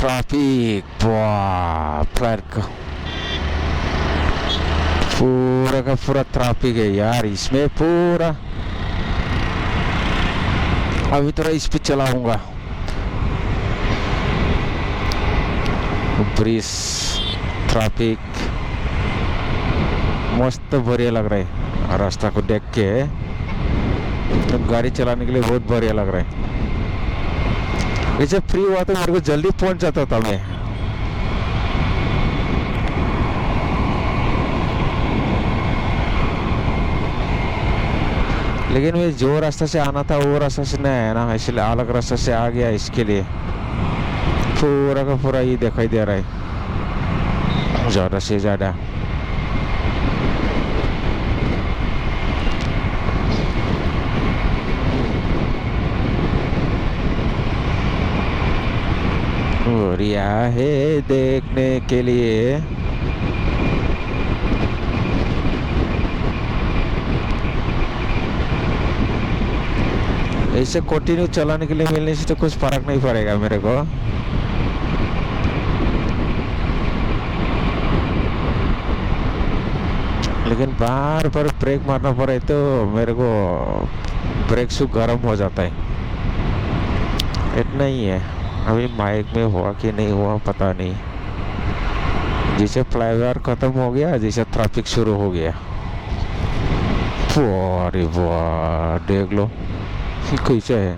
Traffic flat का पूरा traffic है यार इसमें पूरा। अभी थोड़ा स्पीड चलाऊंगा। ब्रिज ट्रैफिक मस्त बढ़िया लग रहा है रास्ता को देख के, तो गाड़ी चलाने के लिए बहुत बढ़िया लग रहा है। इसे फ्री हुआ तो मेरे को जल्दी पहुंच जाता था मैं। लेकिन मैं जो रास्ता से आना था वो रास्ता से नहीं आया ना, इसलिए अलग रास्ता से आ गया। इसके लिए पूरा का पूरा ये दिखाई दे रहा है ज़्यादा से ज़्यादा। बढ़िया है देखने के लिए। ऐसे कंटिन्यू चलाने के लिए मिलने से तो कुछ फर्क नहीं पड़ेगा मेरे को। लेकिन बार बार ब्रेक मारना पड़े तो मेरे को ब्रेक शू गर्म हो जाता है। इतना ही है। अभी माइक में हुआ कि नहीं हुआ पता नहीं। जैसे फ्लाईओवर खत्म हो गया, जैसे ट्रैफिक शुरू हो गया। अरे वाह देख लो कैसे है।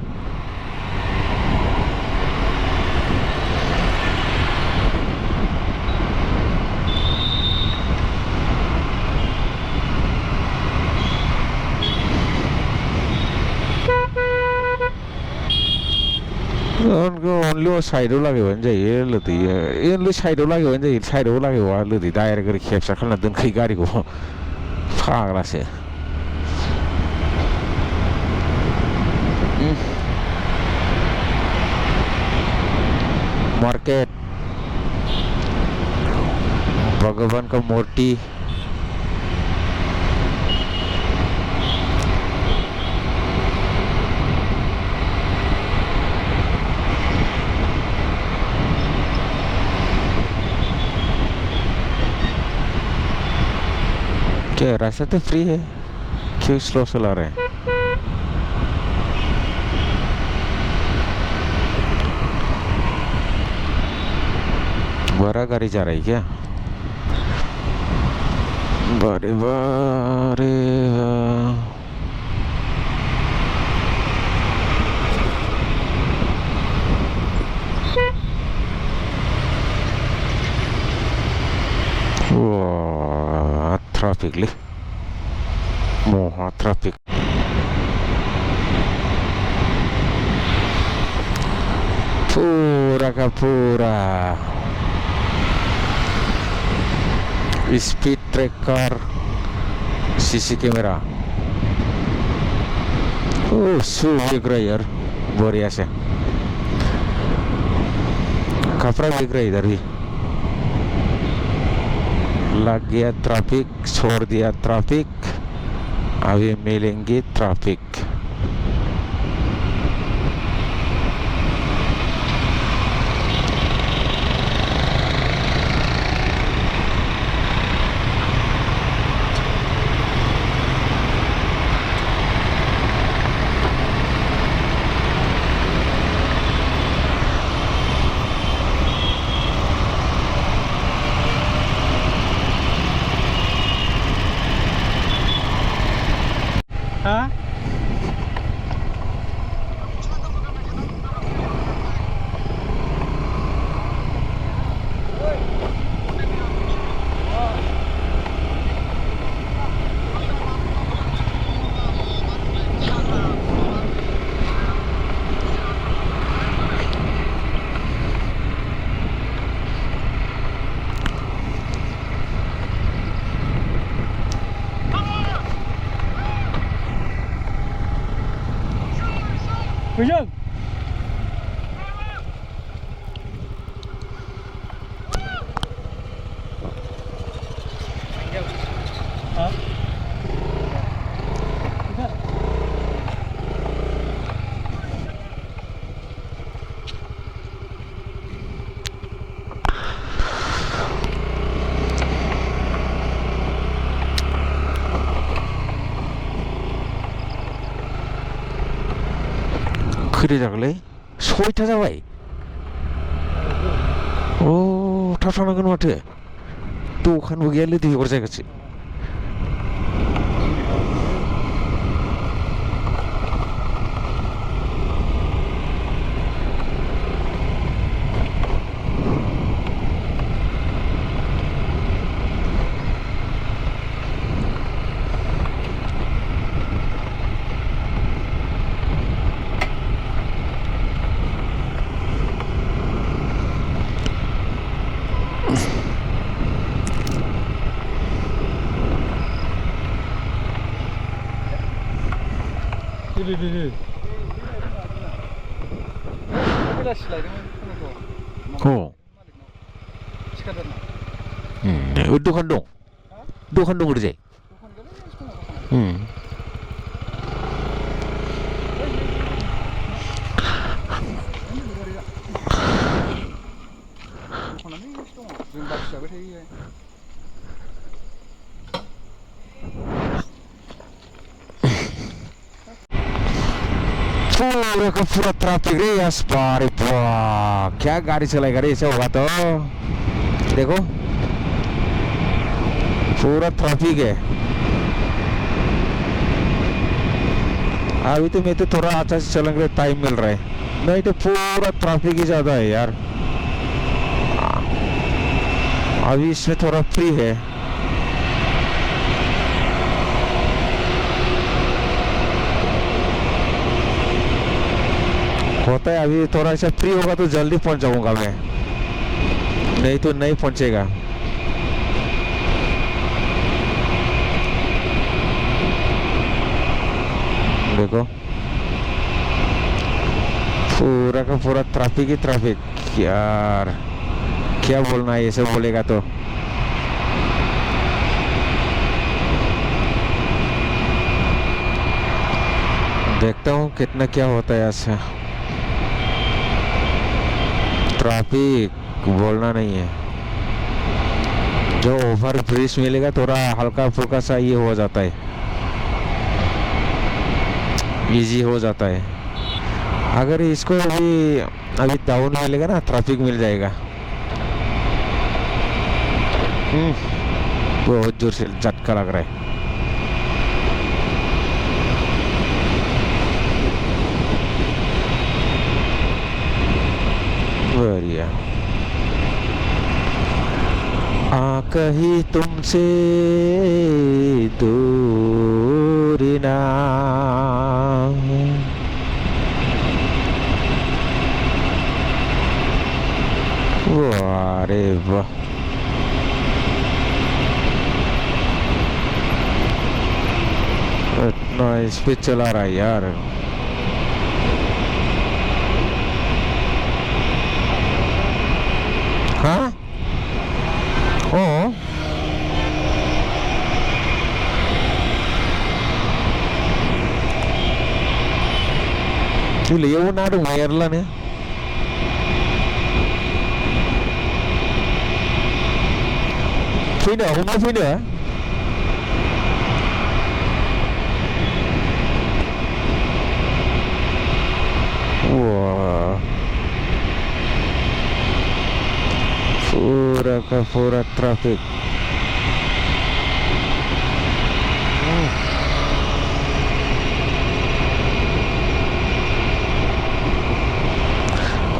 उनको ओनली साइडआव लागैबानो जायो लोदै ओनली साइडआव लागैबानो जायो। साइडआव लागैबा लोदै डाइरेक्ट ओरै खेबसा खालामना दोनखायो गारिखौ फाग्लासो। मार्केट भगवान का मूर्ति क्या रास्ता तो फ्री है, क्यों स्लो चला रहे हैं। बड़ा गाड़ी जा रही क्या? बारे बारे ट्रैफिक ले मोहा ट्रैफिक पूरा का पूरा स्पीड ट्रैकर सीसी कैमरा। ओह देख रहा है यार बढ़िया से। कपड़ा देख रहा है इधर भी। लग गया ट्रैफिक, छोड़ दिया ट्रैफिक, अभी मिलेंगे ट्रैफिक। हाँ Bujang. Hah? खैथा जाखोलै 6टा जाबाय अ थाब थांनांगोन माथो दखानबो गैयालै बेगर जायगासो दखान दं ओरैजाय पूरा का पूरा ट्रैफिक रे यस बारे वाह क्या गाड़ी चलाएगा रे ऐसा होगा तो देखो पूरा ट्रैफिक है अभी तो मैं तो थोड़ा अच्छा से चलने के लिए टाइम मिल रहा है नहीं तो पूरा ट्रैफिक ही ज़्यादा है यार अभी इसमें थोड़ा फ्री है होता है अभी थोड़ा सा फ्री होगा तो जल्दी पहुंच जाऊंगा मैं नहीं तो नहीं पहुंचेगा देखो पूरा का पूरा ट्रैफिक ही ट्रैफिक यार क्या बोलना है ये सब बोलेगा तो देखता हूँ कितना क्या होता है ऐसा ट्रैफिक बोलना नहीं है जो ओवर ब्रिज मिलेगा थोड़ा हल्का फुल्का सा ये हो जाता है इजी हो जाता है अगर इसको अभी डाउन मिलेगा ना ट्रैफिक मिल जाएगा बहुत जोर से झटका लग रहा है बढ़िया कहीं तुमसे दूर ना अरे वाह इतना स्पीड चला रहा है यार हाँ Itu liya na dong Ireland ya. Pindah, rumah pindah. Wah. Pura ka pura traffic.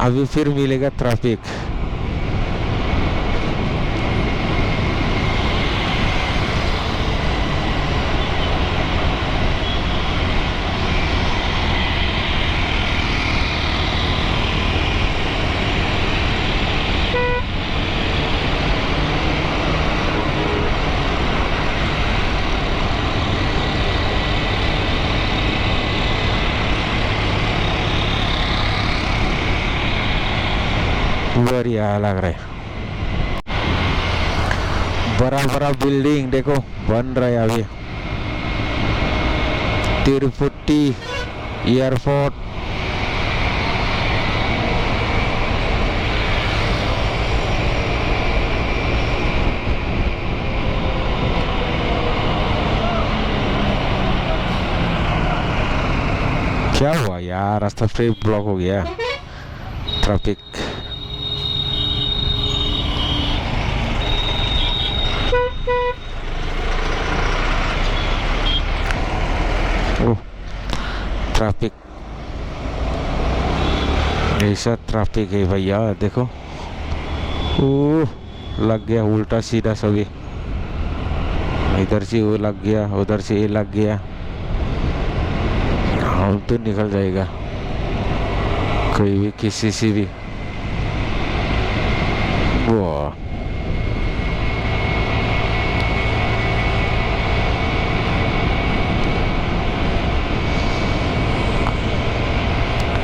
अभी फिर मिलेगा ट्रैफिक बढ़िया लग रहा है बड़ा बड़ा बिल्डिंग देखो बन रहा है अभी तिरुपति एयरपोर्ट क्या हुआ यार यार, रास्ता फिर ब्लॉक हो गया। ट्रैफिक। ओह, ट्रैफिक, ऐसा ट्रैफिक है भैया, देखो। ओह, लग गया उल्टा सीधा सभी। इधर से वो लग गया, उधर से ये लग गया। हम तो निकल जाएगा कोई भी, किसी से भी। वाह,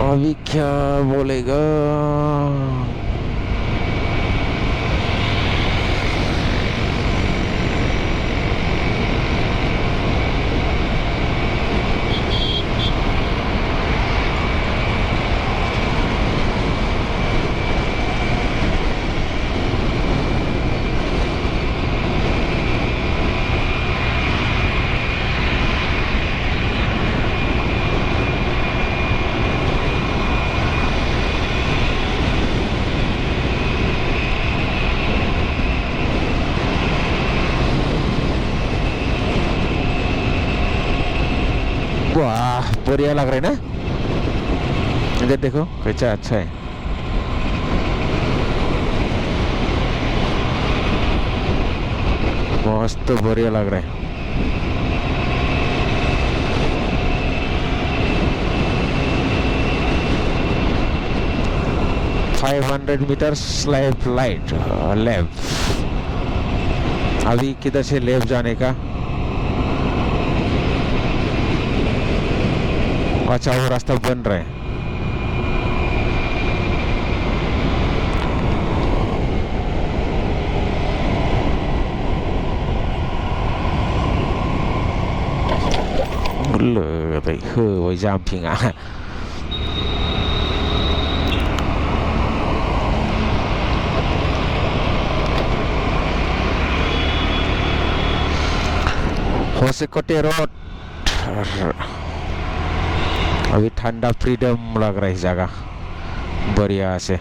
अभी क्या बोलेगा। वाह, बढ़िया लग रहा है ना। इधर देखो कैसा अच्छा है। मस्त बढ़िया लग रहा है। $500 मीटर स्लैब लाइट लेफ्ट। अभी किधर से लेफ्ट जाने का? अच्छा, वो रास्ता बन रहा है। वही jumping 啊。होसेकोटे रोड। अभी ठंडा फ्रीडम लग रहा है इस जगह, बढ़िया से।